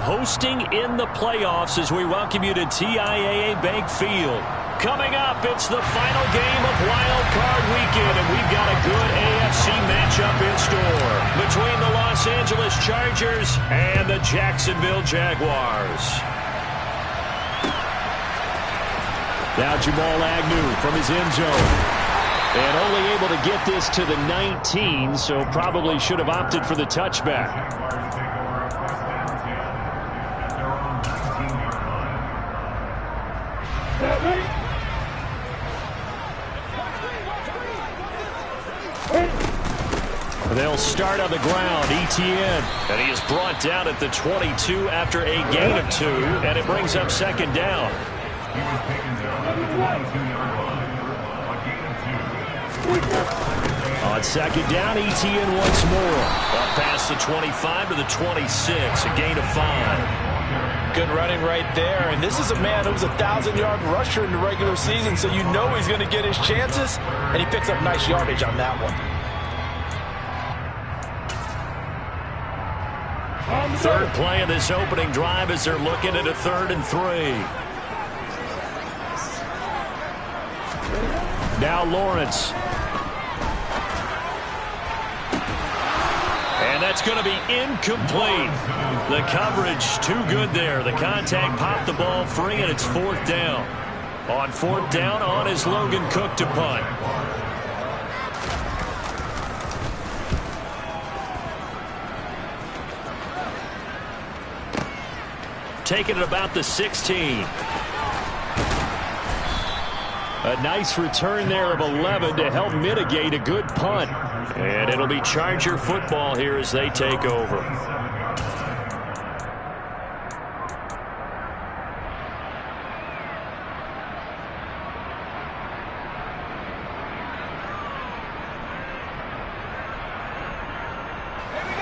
hosting in the playoffs as we welcome you to TIAA Bank Field. Coming up, it's the final game of Wild Card Weekend, and we've got a good AFC matchup in store between the Los Angeles Chargers and the Jacksonville Jaguars. Now Jamal Agnew from his end zone. And only able to get this to the 19, so probably should have opted for the touchback. They'll start on the ground. Etienne. And he is brought down at the 22 after a gain of 2, and it brings up second down. On second down, Etienne once more. Up past the 25 to the 26, a gain of 5. Good running right there, and this is a man who was a 1,000-yard rusher in the regular season, so you know he's going to get his chances, and he picks up nice yardage on that one. Third play of this opening drive as they're looking at a 3rd and 3. Now Lawrence. And that's going to be incomplete. The coverage too good there. The contact popped the ball free, and it's 4th down. On 4th down, on is Logan Cook to punt. Taking it about the 16. A nice return there of 11 to help mitigate a good punt. And it'll be Charger football here as they take over.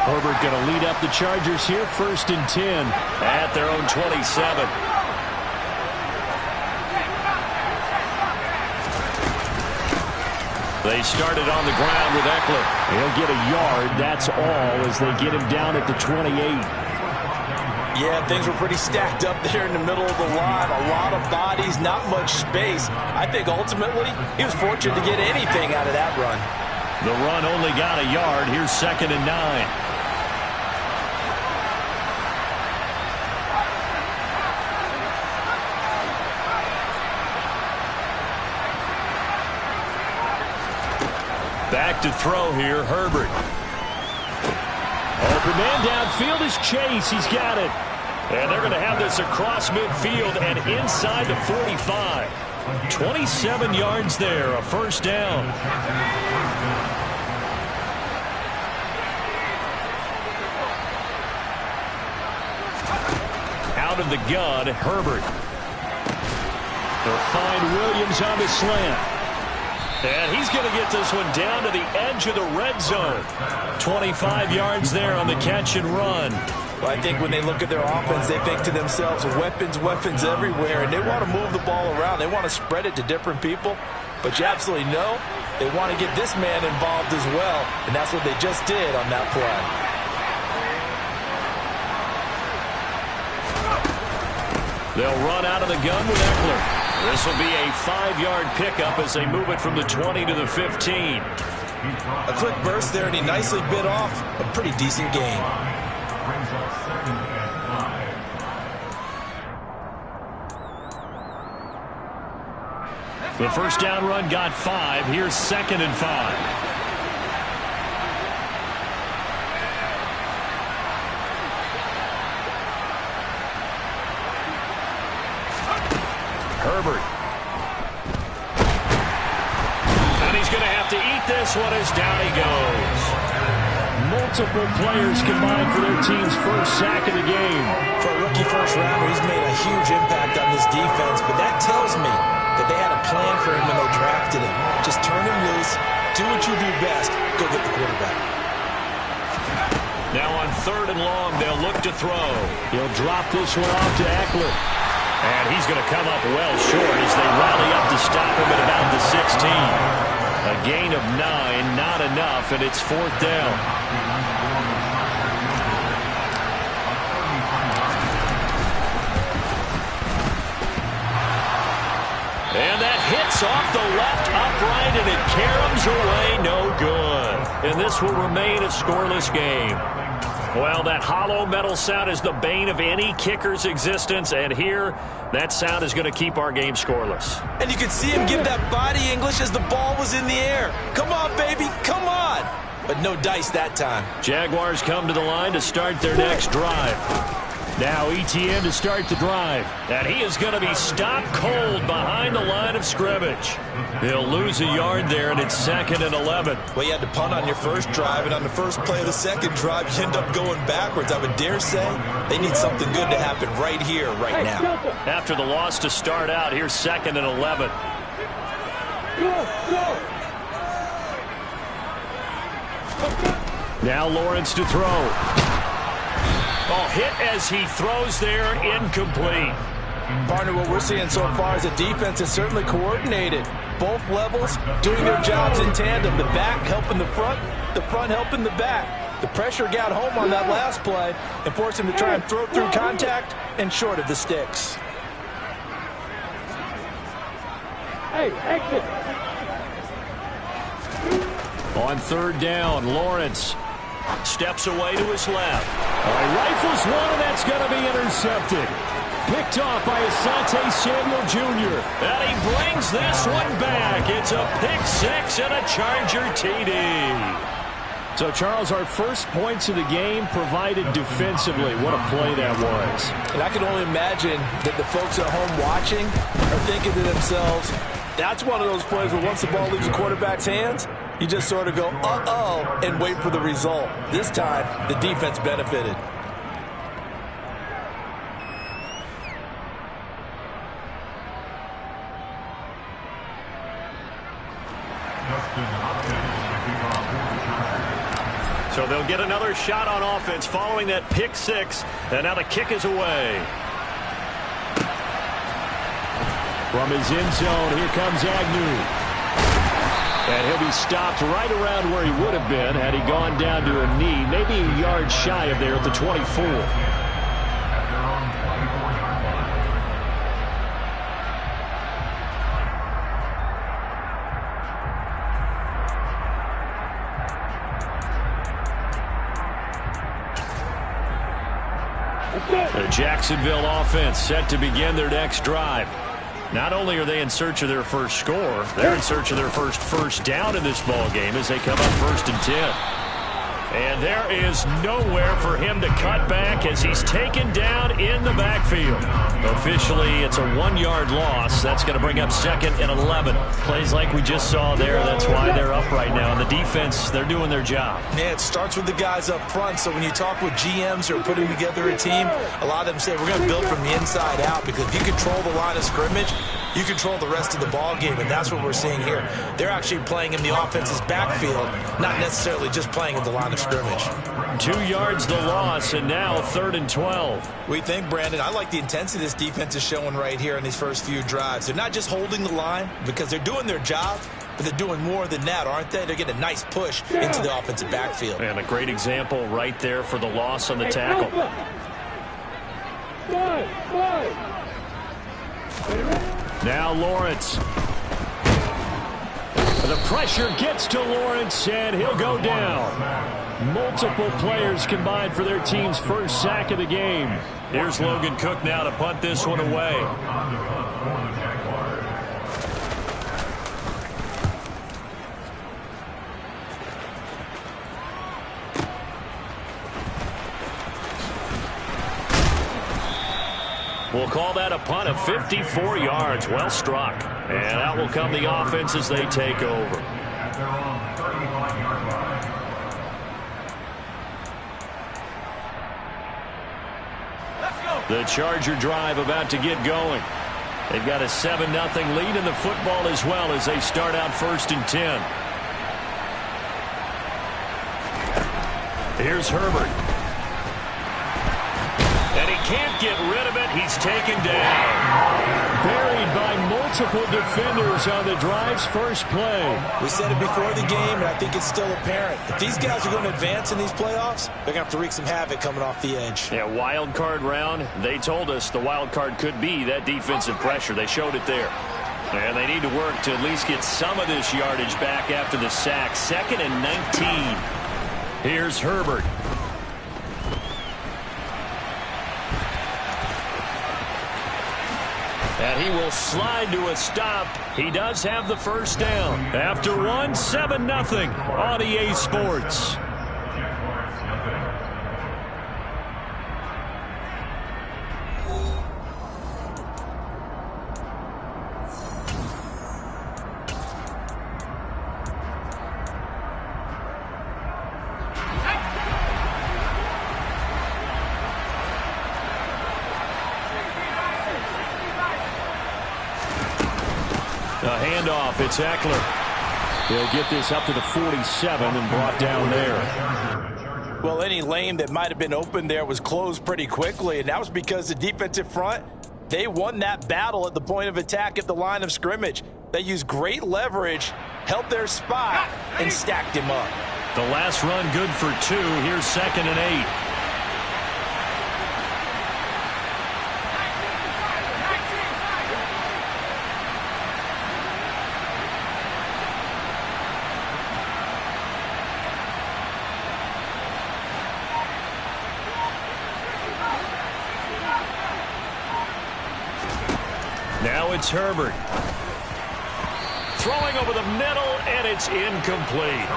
Herbert going to lead up the Chargers here, 1st and 10 at their own 27. They started on the ground with Eckler. He'll get a yard, that's all, as they get him down at the 28. Yeah, things were pretty stacked up there in the middle of the line. A lot of bodies, not much space. I think ultimately he was fortunate to get anything out of that run. The run only got a yard. Here's 2nd and 9. Back to throw here, Herbert. Open man downfield is Chase. He's got it. And they're going to have this across midfield and inside the 45. 27 yards there, a 1st down. Out of the gun, Herbert. They'll find Williams on the slant. And he's going to get this one down to the edge of the red zone. 25 yards there on the catch and run. Well, I think when they look at their offense, they think to themselves, weapons, weapons everywhere. And they want to move the ball around. They want to spread it to different people. But you absolutely know they want to get this man involved as well. And that's what they just did on that play. They'll run out of the gun with Eckler. This will be a 5-yard pickup as they move it from the 20 to the 15. A quick burst there, and he nicely bit off a pretty decent gain. The 1st down run got 5. Here's 2nd and 5. Herbert. And he's going to have to eat this one as down he goes. Multiple players combined for their team's 1st sack of the game. For a rookie 1st-rounder, he's made a huge impact on this defense, but that tells me that they had a plan for him when they drafted him. Just turn him loose, do what you do best, go get the quarterback. Now on 3rd and long, they'll look to throw. He'll drop this one off to Eckler. And he's going to come up well short as they rally up to stop him at about the 16. A gain of 9, not enough, and it's 4th down. And that hits off the left upright, and it caroms away, no good. And this will remain a scoreless game. Well, that hollow metal sound is the bane of any kicker's existence, and here, that sound is going to keep our game scoreless. And you can see him give that body English as the ball was in the air. Come on, baby, come on. But no dice that time. Jaguars come to the line to start their next drive. Now ETN to start the drive. And he is going to be stopped cold behind the line of scrimmage. He'll lose a yard there, and it's 2nd and 11. Well, you had to punt on your first drive, and on the first play of the second drive, you end up going backwards. I would dare say they need something good to happen right here, right now. After the loss to start out, here's 2nd and 11. Now Lawrence to throw. Oh, hit as he throws there, incomplete. Partner, what we're seeing so far is the defense is certainly coordinated. Both levels doing their jobs in tandem. The back helping the front helping the back. The pressure got home on that last play and forced him to try and throw through contact and short of the sticks. Hey, exit. On 3rd down, Lawrence steps away to his left. Rifles one, and that's going to be intercepted. Picked off by Asante Samuel Jr. And he brings this one back. It's a pick 6 and a Charger TD. So, Charles, our first points of the game provided defensively. What a play that was. And I can only imagine that the folks at home watching are thinking to themselves, that's one of those plays where once the ball leaves the quarterback's hands, you just sort of go, uh-oh, and wait for the result. This time, the defense benefited. So they'll get another shot on offense following that pick 6, and now the kick is away. From his end zone, here comes Agnew. And he'll be stopped right around where he would have been had he gone down to a knee, maybe a yard shy of there at the 24. The Jacksonville offense set to begin their next drive. Not only are they in search of their first score, they're in search of their first down in this ball game as they come up 1st and 10. And there is nowhere for him to cut back as he's taken down in the backfield. Officially, it's a 1-yard loss. That's going to bring up 2nd and 11. Plays like we just saw there. That's why they're up right now. And the defense, they're doing their job. Yeah, it starts with the guys up front. So when you talk with GMs who are putting together a team, a lot of them say we're going to build from the inside out, because if you control the line of scrimmage, you control the rest of the ball game, and that's what we're seeing here. They're actually playing in the offense's backfield, not necessarily just playing at the line of scrimmage. 2 yards the loss, and now 3rd and 12. We think, Brandon, I like the intensity this defense is showing right here in these first few drives. They're not just holding the line because they're doing their job, but they're doing more than that, aren't they? They're getting a nice push into the offensive backfield. And a great example right there for the loss on the tackle. Now Lawrence. The pressure gets to Lawrence, and he'll go down. Multiple players combined for their team's first sack of the game. Here's Logan Cook now to punt this one away. We'll call that a punt of 54 yards. Well struck. And out will come the offense as they take over. The Charger drive about to get going. They've got a 7-0 lead in the football as well as they start out 1st and 10. Here's Herbert. And he can't get rid of it. He's taken down. Buried by multiple defenders on the drive's first play. We said it before the game, and I think it's still apparent. If these guys are going to advance in these playoffs, they're going to have to wreak some havoc coming off the edge. Yeah, wild card round. They told us the wild card could be that defensive pressure. They showed it there. And they need to work to at least get some of this yardage back after the sack. 2nd and 19. Here's Herbert. And he will slide to a stop. He does have the first down. After one, 7-0 on EA Sports. A handoff, it's Eckler. He'll get this up to the 47 and brought down there. Well, any lane that might have been open there was closed pretty quickly, and that was because the defensive front, they won that battle at the point of attack at the line of scrimmage. They used great leverage, held their spot, and stacked him up. The last run good for 2. Here's 2nd and 8. Now it's Herbert. Throwing over the middle, and it's incomplete.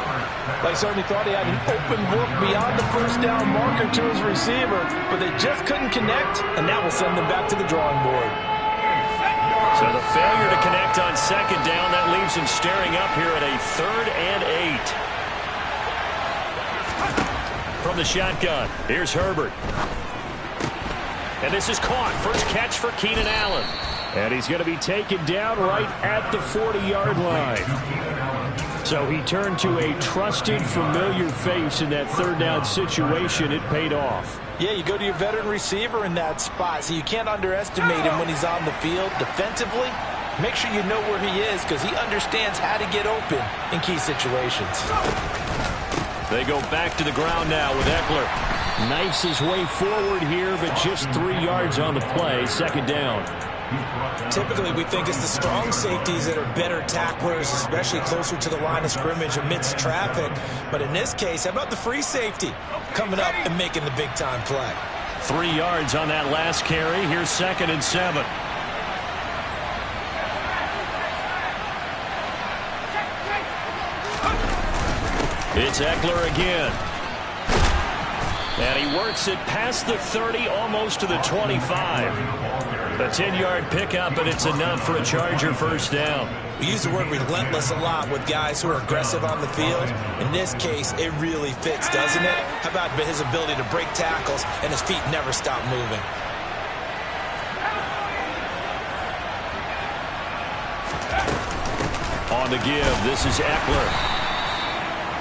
They certainly thought he had an open look beyond the first down marker to his receiver, but they just couldn't connect, and that will send them back to the drawing board. So the failure to connect on 2nd down, that leaves him staring up here at a 3rd and 8. From the shotgun, here's Herbert. And this is caught. First catch for Keenan Allen. And he's going to be taken down right at the 40-yard line. So he turned to a trusted, familiar face in that 3rd down situation. It paid off. Yeah, you go to your veteran receiver in that spot, so you can't underestimate him when he's on the field defensively. Make sure you know where he is because he understands how to get open in key situations. They go back to the ground now with Eckler. Knifes his way forward here, but just 3 yards on the play. 2nd down. Typically, we think it's the strong safeties that are better tacklers, especially closer to the line of scrimmage amidst traffic. But in this case, how about the free safety coming up and making the big-time play? 3 yards on that last carry. Here's 2nd and 7. It's Eckler again. And he works it past the 30, almost to the 25. A 10-yard pickup, and it's enough for a Charger first down. We use the word relentless a lot with guys who are aggressive on the field. In this case, it really fits, doesn't it? How about his ability to break tackles and his feet never stop moving? On the give, this is Eckler.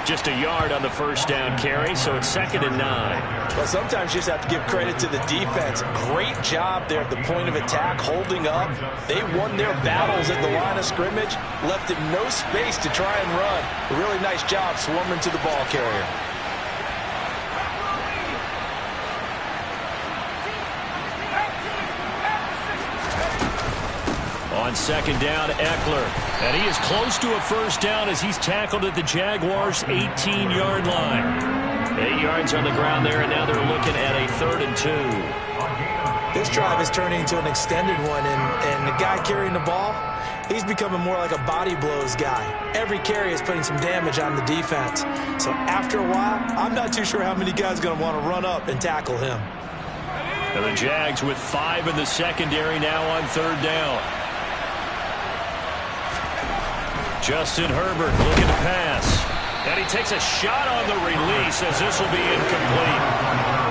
Just a yard on the first down carry, so it's 2nd and 9. Well, sometimes you just have to give credit to the defense. Great job there at the point of attack, holding up. They won their battles at the line of scrimmage, left him no space to try and run. A really nice job swarming to the ball carrier. On 2nd down, Eckler. And he is close to a first down as he's tackled at the Jaguars' 18-yard line. 8 yards on the ground there, and now they're looking at a 3rd and 2. This drive is turning into an extended one, and the guy carrying the ball, he's becoming more like a body blows guy. Every carry is putting some damage on the defense. So after a while, I'm not too sure how many guys are going to want to run up and tackle him. And the Jags with 5 in the secondary now on 3rd down. Justin Herbert looking to pass. And he takes a shot on the release as this will be incomplete.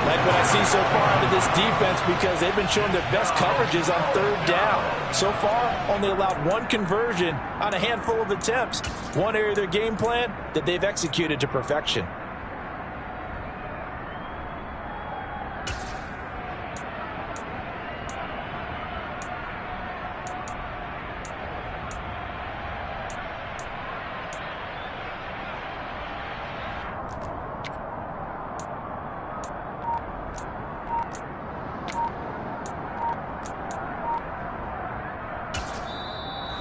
Like what I see so far out of this defense because they've been showing their best coverages on 3rd down. So far, only allowed 1 conversion on a handful of attempts. One area of their game plan that they've executed to perfection.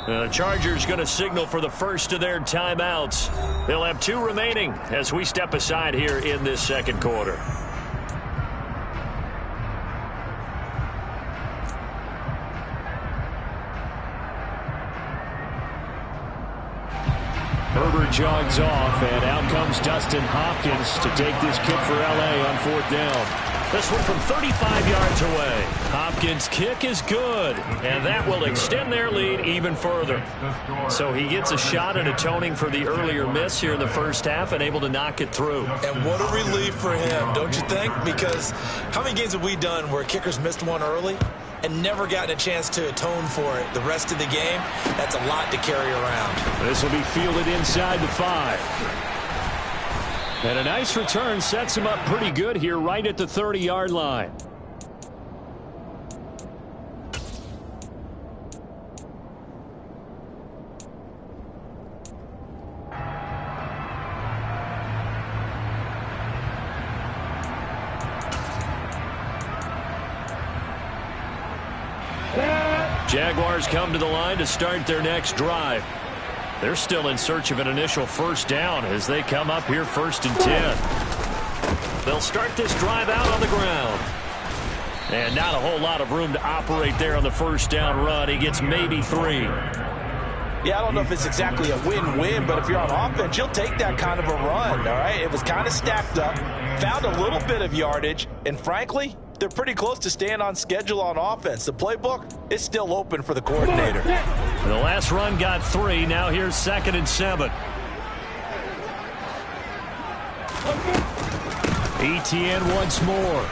The Chargers going to signal for the first of their timeouts. They'll have 2 remaining as we step aside here in this second quarter. Herbert jogs off, and out comes Dustin Hopkins to take this kick for L.A. on 4th down. This one from 35 yards away. Hopkins' kick is good, and that will extend their lead even further. So he gets a shot at atoning for the earlier miss here in the first half and able to knock it through. And what a relief for him, don't you think? Because how many games have we done where kickers missed one early and never gotten a chance to atone for it the rest of the game? That's a lot to carry around. This will be fielded inside the 5. And a nice return sets him up pretty good here right at the 30-yard line. Jaguars come to the line to start their next drive. They're still in search of an initial first down as they come up here 1st and 10. They'll start this drive out on the ground. And not a whole lot of room to operate there on the first down run. He gets maybe 3. Yeah, I don't know if it's exactly a win-win, but if you're on offense, you'll take that kind of a run, all right? It was kind of stacked up, found a little bit of yardage, and frankly, they're pretty close to staying on schedule on offense. The playbook is still open for the coordinator. The last run got 3. Now here's 2nd and 7. Etienne once more.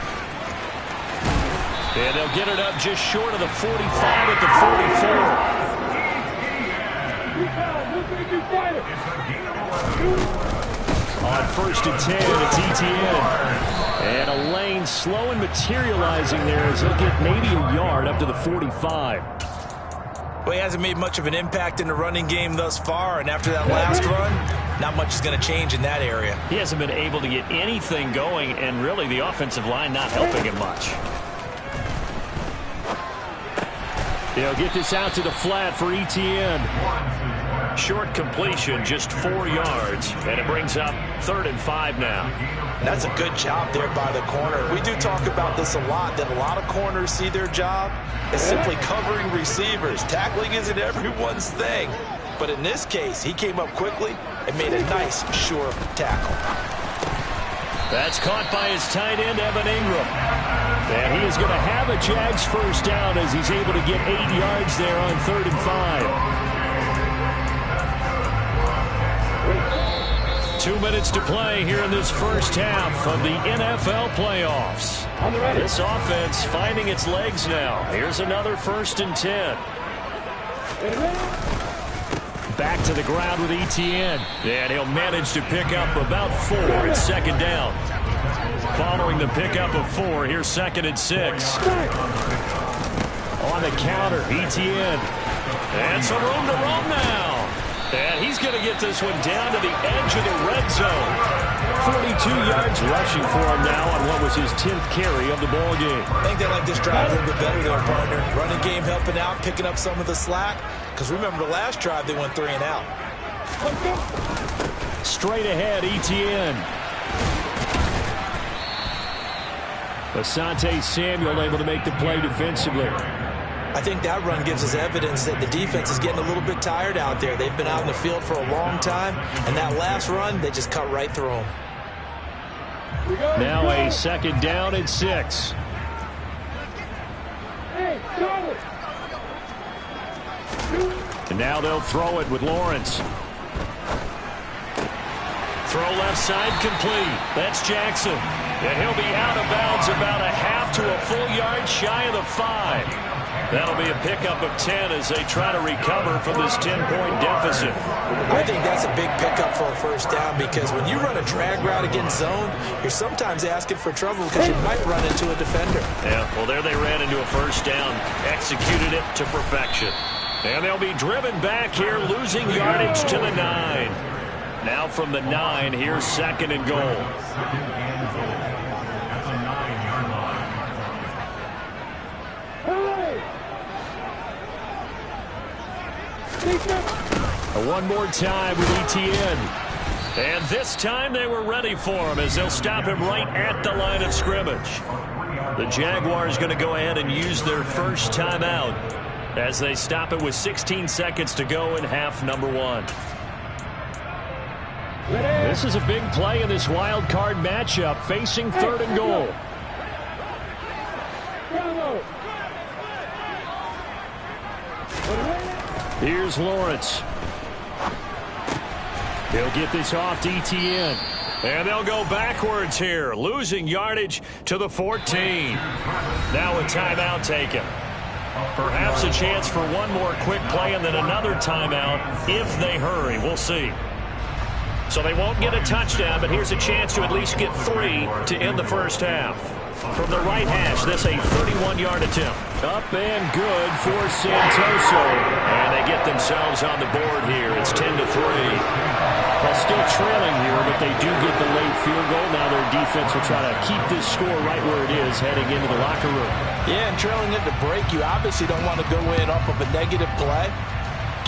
And they'll get it up just short of the 45 at the 44. On 1st and 10, it's Etienne. And a lane slow and materializing there as he'll get maybe a yard up to the 45. Well, he hasn't made much of an impact in the running game thus far, and after that last run, not much is going to change in that area. He hasn't been able to get anything going, and really the offensive line not helping him much. They'll get this out to the flat for Etienne. Short completion, just 4 yards, and it brings up 3rd and 5 now. That's a good job there by the corner. We do talk about this a lot, that a lot of corners see their job as simply covering receivers. Tackling isn't everyone's thing. But in this case, he came up quickly and made a nice, sure tackle. That's caught by his tight end, Evan Ingram. And he is going to have a Jags first down as he's able to get 8 yards there on 3rd and 5. 2 minutes to play here in this first half of the NFL playoffs. This offense finding its legs now. Here's another 1st and 10. Back to the ground with Etienne. And he'll manage to pick up about 4 at 2nd down. Following the pickup of 4, here's 2nd and 6. On the counter, Etienne. And some room to roam now. And he's going to get this one down to the edge of the red zone. 42 yards rushing for him now on what was his 10th carry of the ball game. I think they like this drive a little bit better there, partner. Running game helping out, picking up some of the slack. Because remember the last drive, they went 3 and out. Straight ahead, Etienne. Asante Samuel able to make the play defensively. I think that run gives us evidence that the defense is getting a little bit tired out there. They've been out in the field for a long time, and that last run, they just cut right through them. Now a 2nd down and 6. And now they'll throw it with Lawrence. Throw left side complete. That's Jackson. And he'll be out of bounds about a half to a full yard shy of the 5. That'll be a pickup of 10 as they try to recover from this 10-point deficit. I think that's a big pickup for a first down because when you run a drag route against zone, you're sometimes asking for trouble because you might run into a defender. Yeah, well, there they ran into a first down, executed it to perfection. And they'll be driven back here, losing yardage to the 9. Now from the 9, here's 2nd and goal. One more time with ETN. And this time they were ready for him as they'll stop him right at the line of scrimmage. The Jaguars going to go ahead and use their first timeout as they stop it with 16 seconds to go in half number one. This is a big play in this wild card matchup, facing third and goal. Here's Lawrence. He'll get this off to ETN. And they'll go backwards here, losing yardage to the 14. Now a timeout taken. Perhaps a chance for one more quick play and then another timeout if they hurry. We'll see. So they won't get a touchdown, but here's a chance to at least get 3 to end the first half. From the right hash, this a 31-yard attempt. Up and good for Santoso. And they get themselves on the board here. It's 10-3. Well, still trailing here, but they do get the late field goal. Now their defense will try to keep this score right where it is heading into the locker room. Yeah, and trailing at the break, you obviously don't want to go in off of a negative play.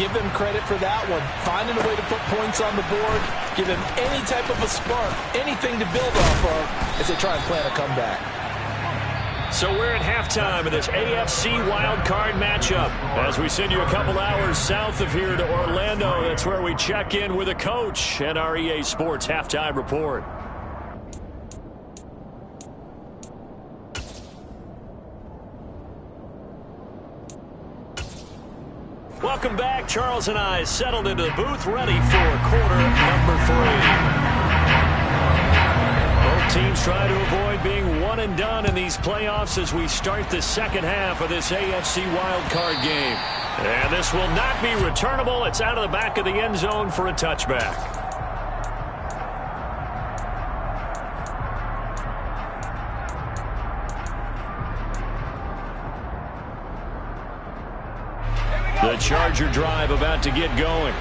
Give them credit for that one. Finding a way to put points on the board. Give them any type of a spark, anything to build off of as they try and plan a comeback. So we're at halftime of this AFC wildcard matchup. As we send you a couple hours south of here to Orlando, that's where we check in with a coach and our EA Sports halftime report. Welcome back. Charles and I settled into the booth, ready for quarter number 3. Both teams try to avoid being one and done in these playoffs as we start the second half of this AFC wildcard game. And this will not be returnable. It's out of the back of the end zone for a touchback. The Charger drive about to get going.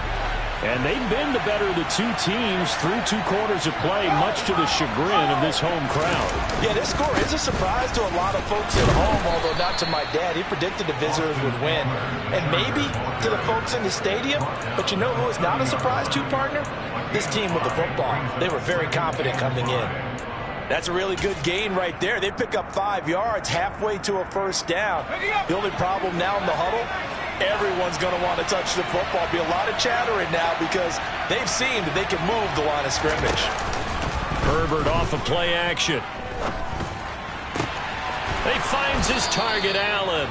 And they've been the better of the two teams through 2 quarters of play, much to the chagrin of this home crowd. Yeah, this score is a surprise to a lot of folks at home, although not to my dad. He predicted the visitors would win. And maybe to the folks in the stadium. But you know who is not a surprise to, partner? This team with the football. They were very confident coming in. That's a really good gain right there. They pick up 5 yards halfway to a first down. The only problem now in the huddle, everyone's going to want to touch the football. Be a lot of chattering now because they've seen that they can move the line of scrimmage. Herbert off of play action. He finds his target, Allen.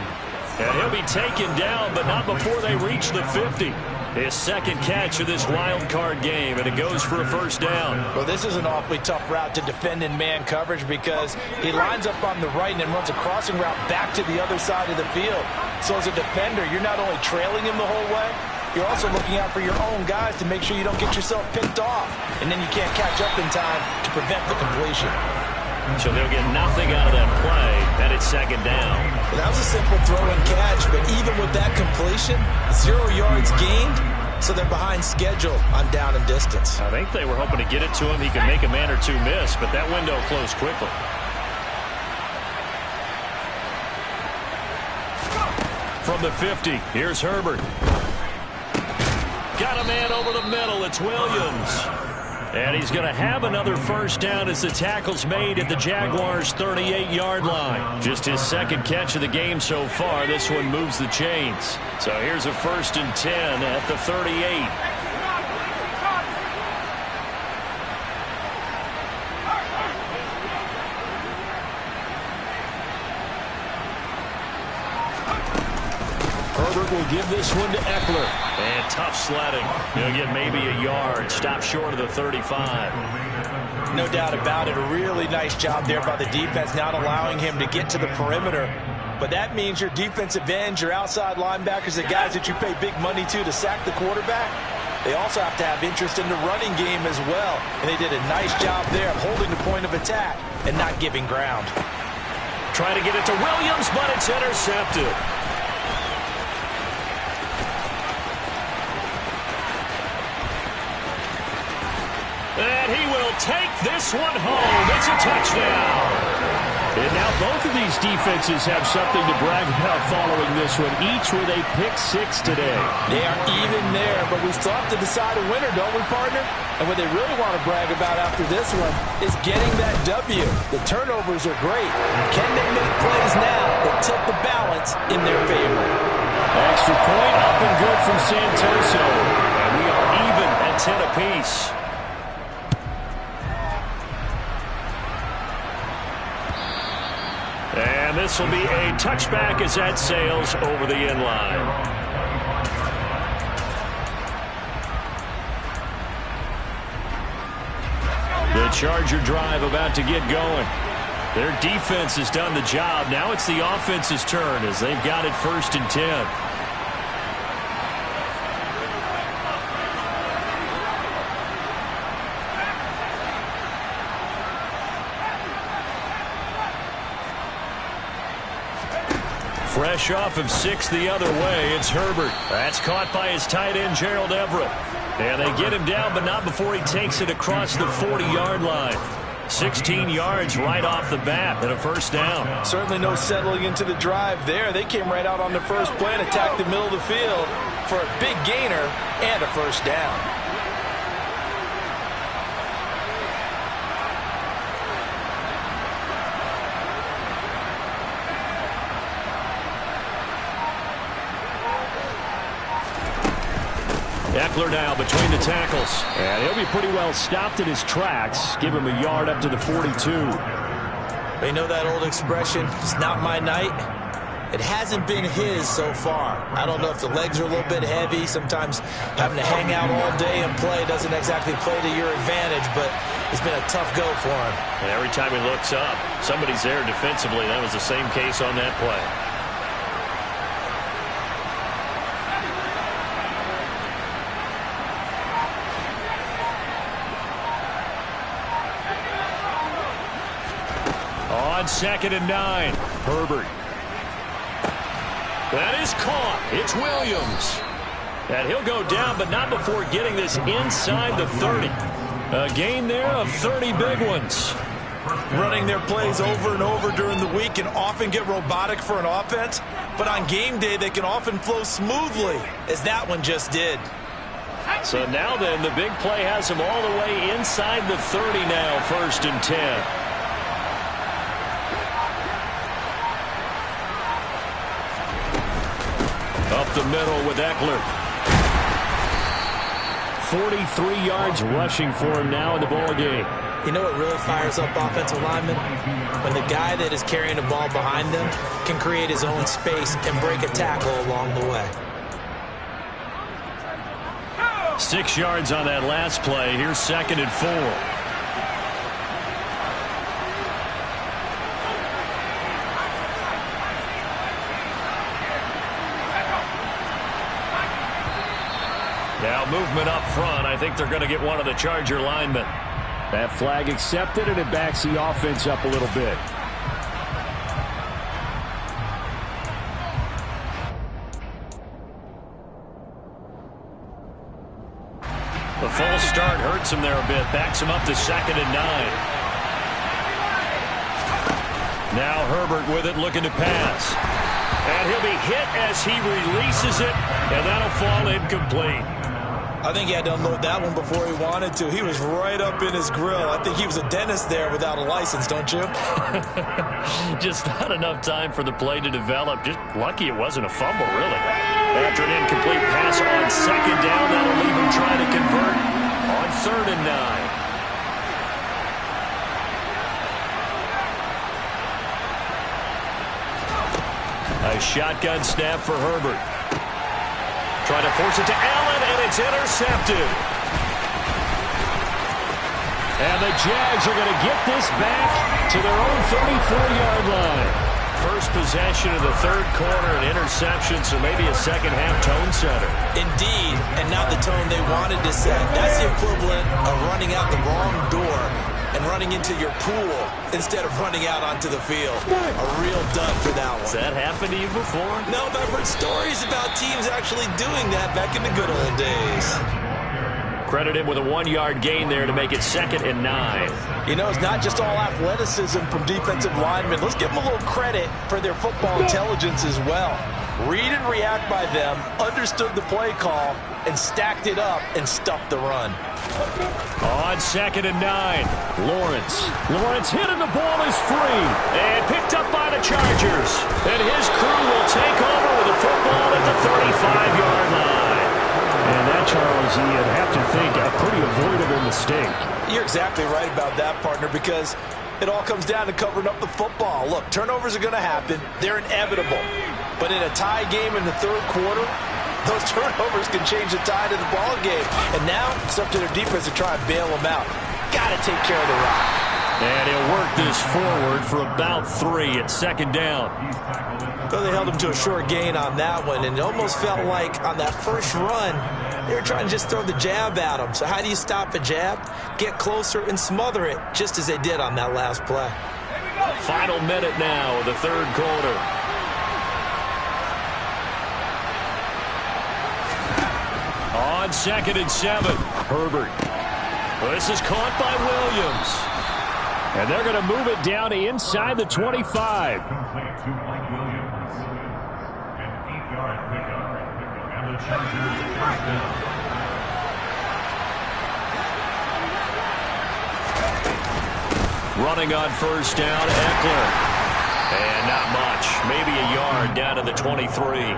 And he'll be taken down, but not before they reach the 50. His second catch of this wild card game, and it goes for a first down. Well, this is an awfully tough route to defend in man coverage because he lines up on the right and then runs a crossing route back to the other side of the field. So as a defender, you're not only trailing him the whole way, you're also looking out for your own guys to make sure you don't get yourself picked off. And then you can't catch up in time to prevent the completion. So they'll get nothing out of that play, and it's second down. Well, that was a simple throw and catch, but even with that completion, 0 yards gained, so they're behind schedule on down and distance. I think they were hoping to get it to him. He could make a man or two miss, but that window closed quickly. From the 50, here's Herbert. Got a man over the middle. It's Williams. And he's going to have another first down as the tackle's made at the Jaguars' 38-yard line. Just his second catch of the game so far. This one moves the chains. So here's a 1st and 10 at the 38. Herbert will give this one to Eckler. And tough sledding. He'll get maybe a yard. Stop short of the 35. No doubt about it. A really nice job there by the defense, not allowing him to get to the perimeter. But that means your defensive ends, your outside linebackers, the guys that you pay big money to sack the quarterback, they also have to have interest in the running game as well. And they did a nice job there of holding the point of attack and not giving ground. Trying to get it to Williams, but it's intercepted. And he will take this one home. It's a touchdown. And now both of these defenses have something to brag about following this one, each with a pick-6 today. They are even there, but we still have to decide a winner, don't we, partner? And what they really want to brag about after this one is getting that W. The turnovers are great. Can they make plays now that tip the balance in their favor? Extra point up and good from Santoso. And we are even at 10 apiece. And this will be a touchback as that sails over the end line. The Charger drive about to get going. Their defense has done the job. Now it's the offense's turn as they've got it 1st and 10. Fresh off of 6 the other way, it's Herbert. That's caught by his tight end, Gerald Everett. And they get him down, but not before he takes it across the 40-yard line. 16 yards right off the bat and a 1st down. Certainly no settling into the drive there. They came right out on the first play and attacked the middle of the field for a big gainer and a 1st down. Eckler now between the tackles. And he'll be pretty well stopped in his tracks. Give him a yard up to the 42. They know that old expression, it's not my night. It hasn't been his so far. I don't know if the legs are a little bit heavy. Sometimes having to hang out all day and play doesn't exactly play to your advantage, but it's been a tough go for him. And every time he looks up, somebody's there defensively. That was the same case on that play. On 2nd and 9, Herbert. That is caught. It's Williams. And he'll go down, but not before getting this inside the 30. A gain there of 30 big ones. Running their plays over and over during the week can often get robotic for an offense, but on game day they can often flow smoothly, as that one just did. So now then, the big play has him all the way inside the 30 now, 1st and 10. Up the middle with Eckler. 43 yards rushing for him now in the ball game. You know what really fires up offensive linemen? When the guy that is carrying the ball behind them can create his own space and break a tackle along the way. 6 yards on that last play. Here's 2nd and 4. Now movement up front. I think they're going to get one of the Charger linemen. That flag accepted, and it backs the offense up a little bit. The false start hurts him there a bit. Backs him up to 2nd and 9. Now Herbert with it, looking to pass. And he'll be hit as he releases it, and that'll fall incomplete. I think he had to unload that one before he wanted to. He was right up in his grill. I think he was a dentist there without a license, don't you? Just not enough time for the play to develop. Just lucky it wasn't a fumble, really. After an incomplete pass on 2nd down, that'll leave him trying to convert on 3rd and 9. A shotgun snap for Herbert. Trying to force it to Allen, and it's intercepted. And the Jags are going to get this back to their own 34-yard line. First possession of the 3rd quarter, an interception, so maybe a second-half tone setter. Indeed, and not the tone they wanted to set. That's the equivalent of running out the wrong door and running into your pool instead of running out onto the field. A real dud for that one. Has that happened to you before? No, but I've heard stories about teams actually doing that back in the good old days. Credit him with a 1-yard gain there to make it 2nd and 9. You know, it's not just all athleticism from defensive linemen. Let's give them a little credit for their football intelligence as well. Read and react by them, understood the play call, and stacked it up and stuffed the run. On 2nd and 9, Lawrence hit and the ball is free. And picked up by the Chargers. And his crew will take over with the football at the 35-yard line. And that, Charles, you'd have to think a pretty avoidable mistake. You're exactly right about that, partner, because it all comes down to covering up the football. Look, turnovers are going to happen. They're inevitable. But in a tie game in the third quarter, those turnovers can change the tide of the ball game. And now it's up to their defense to try and bail them out. Got to take care of the rock. And he'll work this forward for about 3 at 2nd down. So they held him to a short gain on that one, and it almost felt like on that first run, they were trying to just throw the jab at him. So how do you stop a jab? Get closer and smother it, just as they did on that last play. Final minute now of the third quarter. On 2nd and 7, Herbert. This is caught by Williams. And they're going to move it down inside the 25. Running on first down, Eckler. And not much. Maybe a yard down to the 23.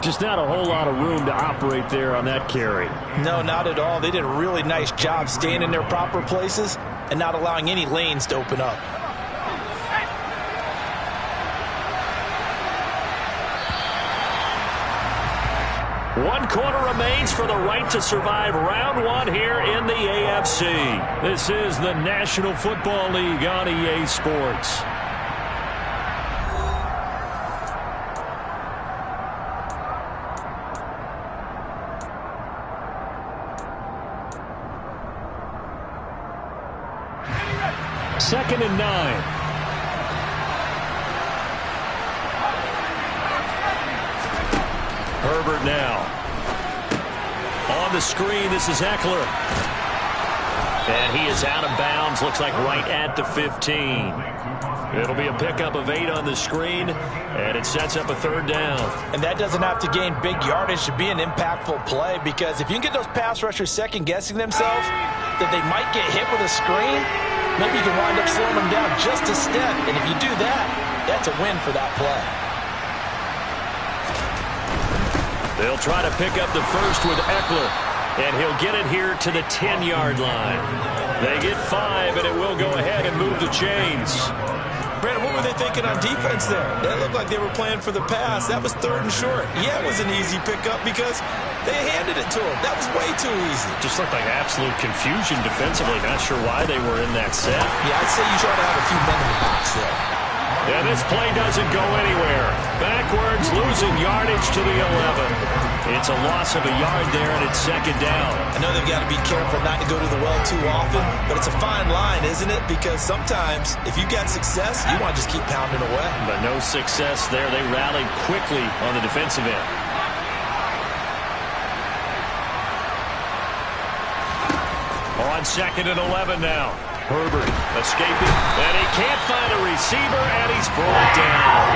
Just not a whole lot of room to operate there on that carry. No, not at all. They did a really nice job staying in their proper places and not allowing any lanes to open up. One quarter remains for the right to survive round 1 here in the AFC. This is the National Football League on EA Sports. Second and 9. Herbert now. On the screen, this is Eckler. And he is out of bounds, looks like right at the 15. It'll be a pickup of 8 on the screen, and it sets up a 3rd down. And that doesn't have to gain big yardage to be an impactful play, because if you can get those pass rushers second-guessing themselves that they might get hit with a screen, maybe you can wind up slowing them down just a step. And if you do that, that's a win for that play. They'll try to pick up the first with Eckler, and he'll get it here to the 10-yard line. They get 5, and it will go ahead and move the chains. Brandon, what were they thinking on defense there? That looked like they were playing for the pass. That was 3rd and short. Yeah, it was an easy pickup because they handed it to him. That was way too easy. Just looked like absolute confusion defensively. Not sure why they were in that set. Yeah, I'd say you try to have a few men in the box there. And this play doesn't go anywhere. Backwards, losing yardage to the 11. It's a loss of a yard there, and it's 2nd down. I know they've got to be careful not to go to the well too often, but it's a fine line, isn't it? Because sometimes, if you got success, you want to just keep pounding away. But no success there. They rallied quickly on the defensive end. On 2nd and 11 now. Herbert escaping, and he can't find a receiver, and he's brought down.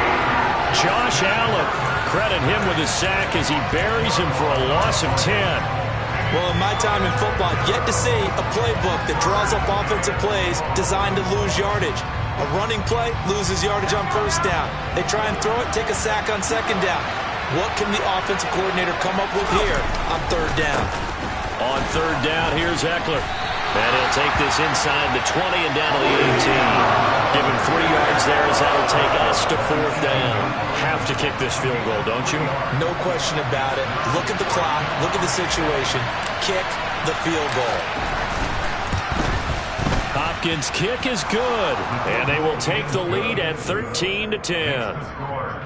Josh Allen, credit him with a sack as he buries him for a loss of 10. Well, in my time in football, I've yet to see a playbook that draws up offensive plays designed to lose yardage. A running play loses yardage on first down. They try and throw it, take a sack on 2nd down. What can the offensive coordinator come up with here on 3rd down? On 3rd down, here's Eckler. And he'll take this inside the 20 and down to the 18. Give him 3 yards there as that'll take us to 4th down. Have to kick this field goal, don't you? No question about it. Look at the clock. Look at the situation. Kick the field goal. Hopkins' kick is good. And they will take the lead at 13-10.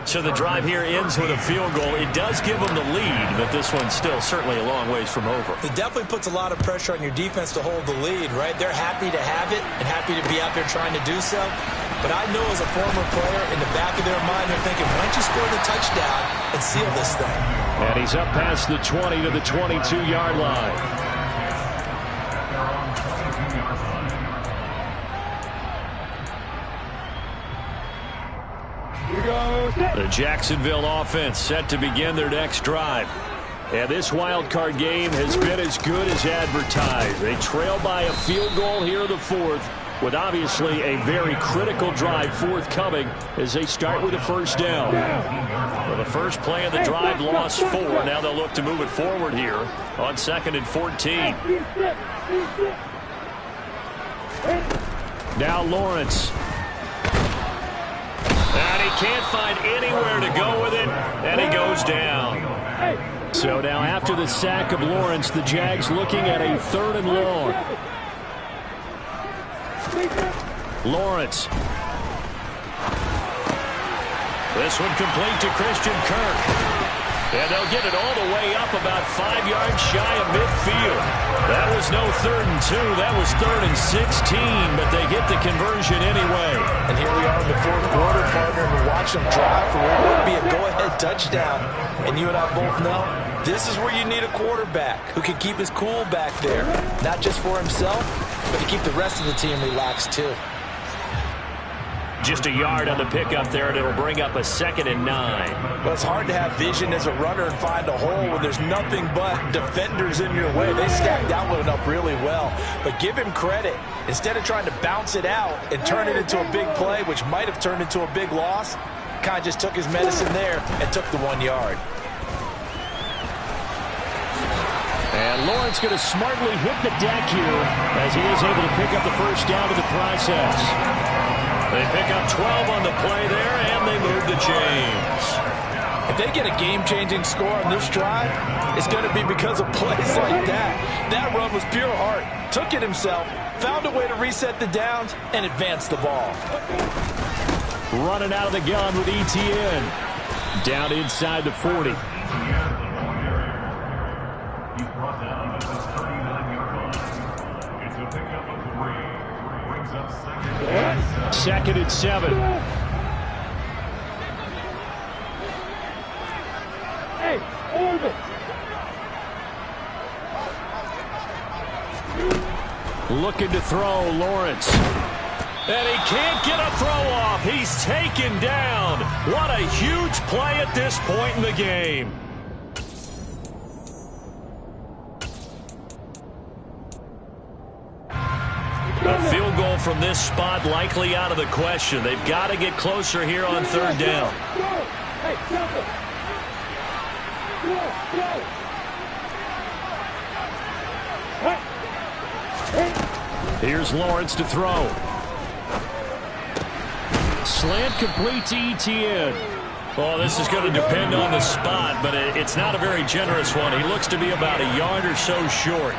So the drive here ends with a field goal. It does give them the lead, but this one's still certainly a long ways from over. It definitely puts a lot of pressure on your defense to hold the lead, right? They're happy to have it and happy to be out there trying to do so. But I know as a former player, in the back of their mind, they're thinking, why don't you score the touchdown and seal this thing? And he's up past the 20 to the 22-yard line. The Jacksonville offense set to begin their next drive. And this wild card game has been as good as advertised. They trail by a field goal here in the fourth, with obviously a very critical drive forthcoming as they start with a first down. Well, the first play of the drive lost 4. Now they'll look to move it forward here on 2nd and 14. Now Lawrence. And he can't find anywhere to go with it, and he goes down. So now after the sack of Lawrence, the Jags looking at a 3rd and long. Lawrence. This one complete to Christian Kirk. And they'll get it all the way up about 5 yards shy of midfield. That was no 3rd and 2. That was 3rd and 16, but they get the conversion anyway. And here we are in the fourth quarter, partner, and watch them drive for what would be a go-ahead touchdown. And you and I both know this is where you need a quarterback who can keep his cool back there, not just for himself, but to keep the rest of the team relaxed too. Just a yard on the pickup there, and it'll bring up a 2nd and 9. Well, it's hard to have vision as a runner and find a hole when there's nothing but defenders in your way. They stacked that one up really well. But give him credit. Instead of trying to bounce it out and turn it into a big play, which might have turned into a big loss, kind of just took his medicine there and took the 1 yard. And Lawrence going to smartly hit the deck here as he is able to pick up the first down in the process. They pick up 12 on the play there, and they move the chains. If they get a game-changing score on this drive, it's going to be because of plays like that. That run was pure heart. Took it himself, found a way to reset the downs, and advance the ball. Running out of the gun with ETN. Down inside the 40. Second and 7. Hey, hold it. Looking to throw, Lawrence. And he can't get a throw off. He's taken down. What a huge play at this point in the game. A field goal from this spot likely out of the question. They've got to get closer here on 3rd down. Here's Lawrence to throw. Slant complete to ETN. Oh, this is going to depend on the spot, but it's not a very generous one. He looks to be about a yard or so short.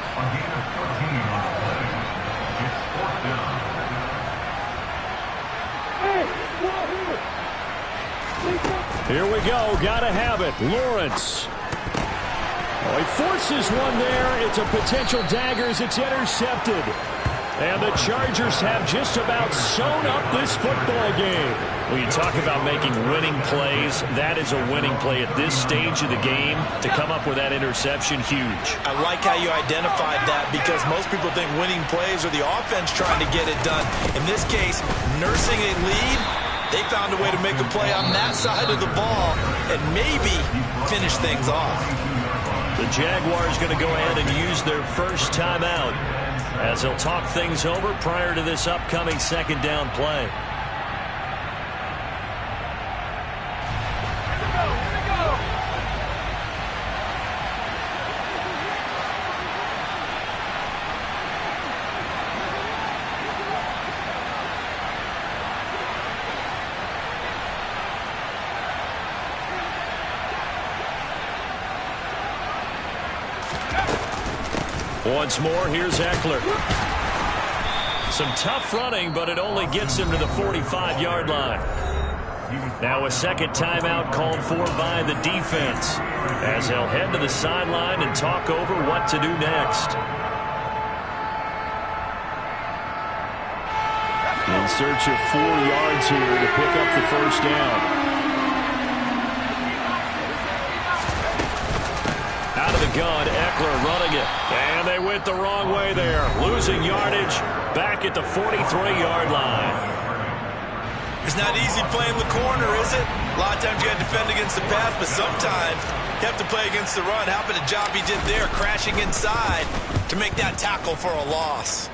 Here we go. Got to have it. Lawrence. Oh, he forces one there. It's a potential dagger as it's intercepted. And the Chargers have just about sewn up this football game. When you talk about making winning plays, that is a winning play at this stage of the game. To come up with that interception, huge. I like how you identified that because most people think winning plays are the offense trying to get it done. In this case, nursing a lead, they found a way to make a play on that side of the ball and maybe finish things off. The Jaguars going to go ahead and use their first timeout as they'll talk things over prior to this upcoming 2nd down play. Once more, here's Eckler. Some tough running, but it only gets him to the 45-yard line. Now a 2nd timeout called for by the defense as they'll head to the sideline and talk over what to do next. In search of 4 yards here to pick up the first down. Out of the gun, Eckler running it. And they went the wrong way there. Losing yardage back at the 43-yard line. It's not easy playing the corner, is it? A lot of times you got to defend against the pass, but sometimes you have to play against the run. How about the job he did there, crashing inside to make that tackle for a loss?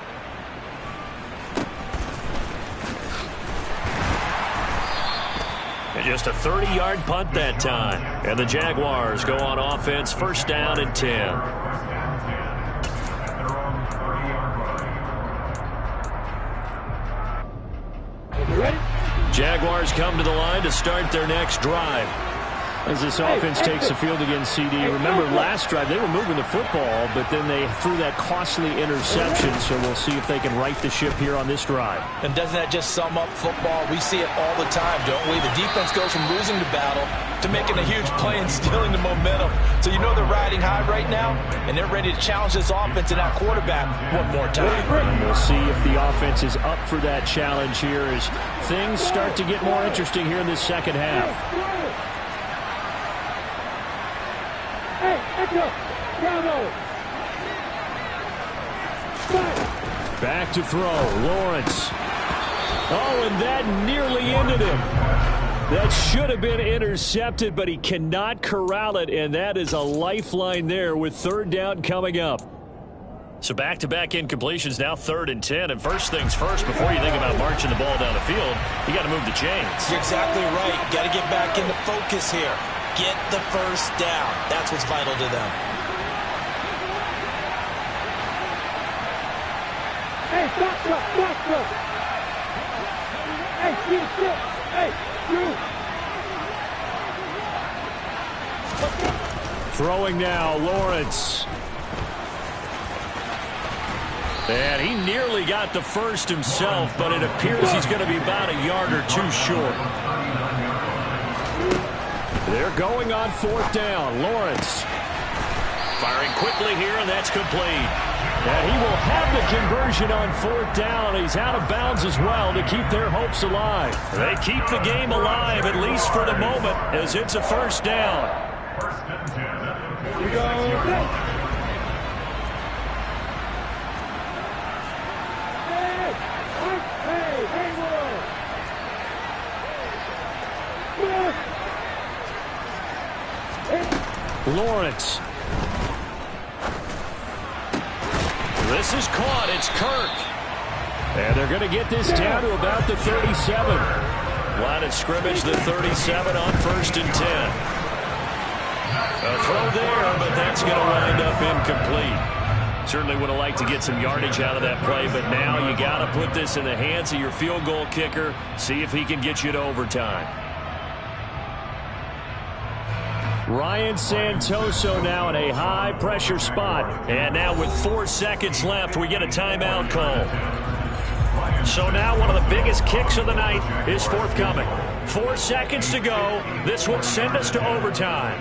And just a 30-yard punt that time. And the Jaguars go on offense, first down and 10. Jaguars come to the line to start their next drive. As this offense takes the field against CD, remember last drive they were moving the football, but then they threw that costly interception, so we'll see if they can right the ship here on this drive. And doesn't that just sum up football? We see it all the time, don't we? The defense goes from losing the battle to making a huge play and stealing the momentum. So you know they're riding high right now, and they're ready to challenge this offense and that quarterback one more time. And we'll see if the offense is up for that challenge here as things start to get more interesting here in this second half. Back to throw, Lawrence. Oh, and that nearly ended him. That should have been intercepted, but he cannot corral it, and that is a lifeline there with third down coming up. So back-to-back incompletions, now 3rd and 10. And first things first, before you think about marching the ball down the field, you got to move the chains. You're exactly right. Got to get back into focus here. Get the first down. That's what's vital to them. Hey, stop. Hey, you sit. Hey, you. Throwing now, Lawrence. And he nearly got the first himself, but it appears he's going to be about a yard or two short. They're going on 4th down. Lawrence. Firing quickly here, and that's complete. And he will have the conversion on 4th down. He's out of bounds as well to keep their hopes alive. They keep the game alive, at least for the moment, as it's a first down. You go. Lawrence. This is caught. It's Kirk. And they're going to get this down to about the 37. Line of scrimmage, the 37 on 1st and 10. A throw there, but that's going to wind up incomplete. Certainly would have liked to get some yardage out of that play, but now you got to put this in the hands of your field goal kicker. See if he can get you to overtime. Ryan Santoso now in a high-pressure spot. And now with 4 seconds left, we get a timeout call. So now one of the biggest kicks of the night is forthcoming. 4 seconds to go. This would send us to overtime.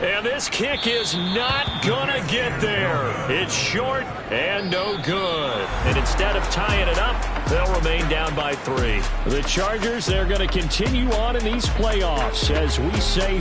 And this kick is not gonna get there. It's short and no good. And instead of tying it up, they'll remain down by 3. The Chargers, they're going to continue on in these playoffs as we say